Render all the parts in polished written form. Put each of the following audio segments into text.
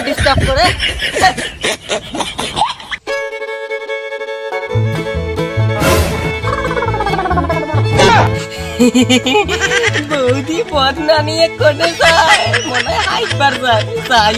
disturb করে বৌদি বদনা নিয়ে কোনে যায় মনে হাইবার যায় তাই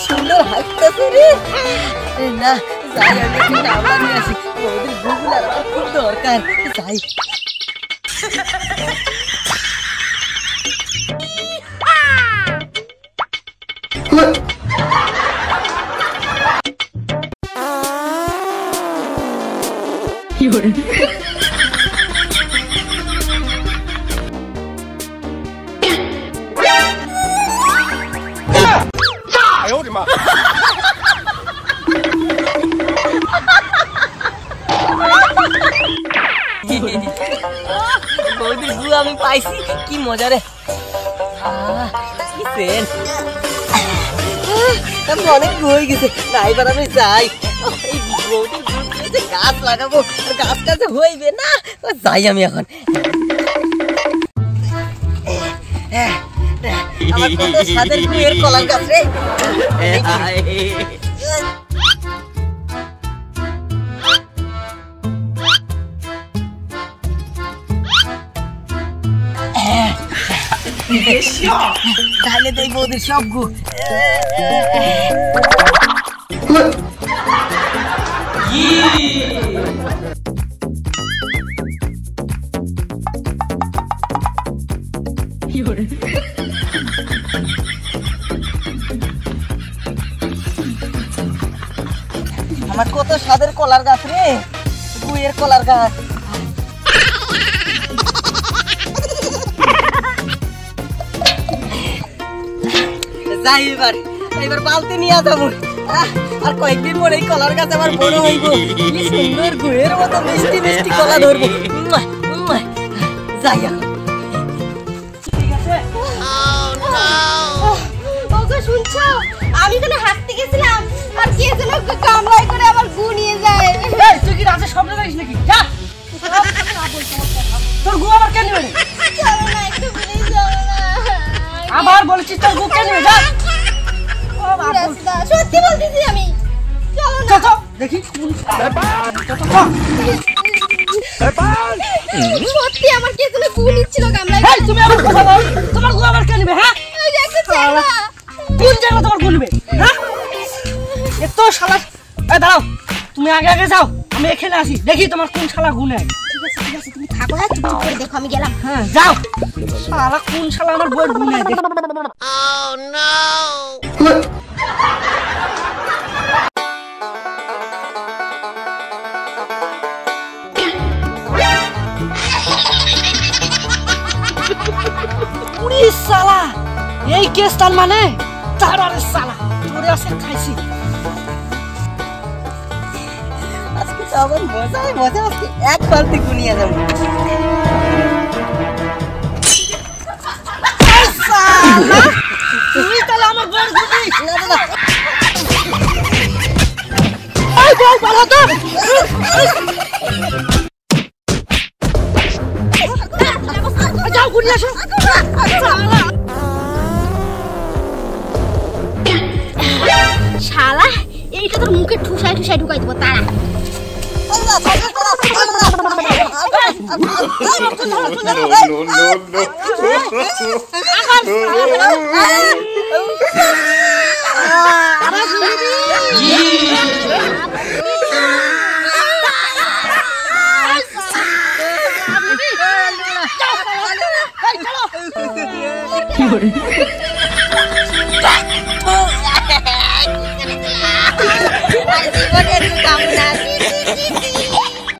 সুন্দর হাসতেছে রে না যাই আমি নাম্বার নিয়ে আসি ওদের গুগল আর খুব দরকার যাই বৌদির গু আমি পাইছি কি মজা রে অনেক গু হয়ে গেছে না এবার আমি যাই এই বৌদির গু গাছ লাগাবো গাছটা যে হইবে না যাই আমি এখন আমার কত সাদের গুয়ের কলার গাছ রে তাহলে তো এই বৌদির সব গু আমার কত সাদের কলার গাছ রে গুয়ের কলার গাছ যাই এবার বালতি নিয়ে যাবো আর কয়েকদিন পরে এই কলার গাছ আমার বড় হইব কি সুন্দর গুয়ের মতো মিষ্টি মিষ্টি কলা ধরবো যাই এখন শুনছো আমি এখানে হাঁটতে গেছিলাম আর কে যেন কামড়াই করে আমার গু নিয়ে যায় তুই কি রাতে স্বপ্ন দেখিস নাকি যা তোর গু আবার কেন নেবে চলো না একটু প্লিজ চলো না আবার বলছিস তোর গু কেন নেবে যা সত্যি বলতেছি আমি চলো না চল দেখি সত্যি আমার কে যেন গু নিচ্ছিল কামড়াই তুমি আবার কথা বল তোমার গু আবার কেন নেবে হ্যাঁ কোন জায়গা তোমার গু নেবে হ্যাঁ এত শালা দাঁড়াও তুমি আগে আগে যাও আমি এখানে আসি দেখি তোমার কোন শালা গু নেয় ঠিক আছে তুমি থাকো হ্যাঁ তুমি করে দেখো আমি গেলাম হ্যাঁ যাও শালা কোন শালা আমার বউয়ের গু নেয় দেখ Oh no সালা এই কেস তার মানে তারারে সালা তোরে আছে খাইছি আজকে তো আমার মজা আজকে এক বালতি গুনিয়ে যাবো সালা তুই তাহলে আমার বড় গুনি না না এই বল বলো তো যাও গুনি আসো শালা এইটা তোর মুখে ঠুসাই ঠুসাই ঢুকাই দেবো তারা কি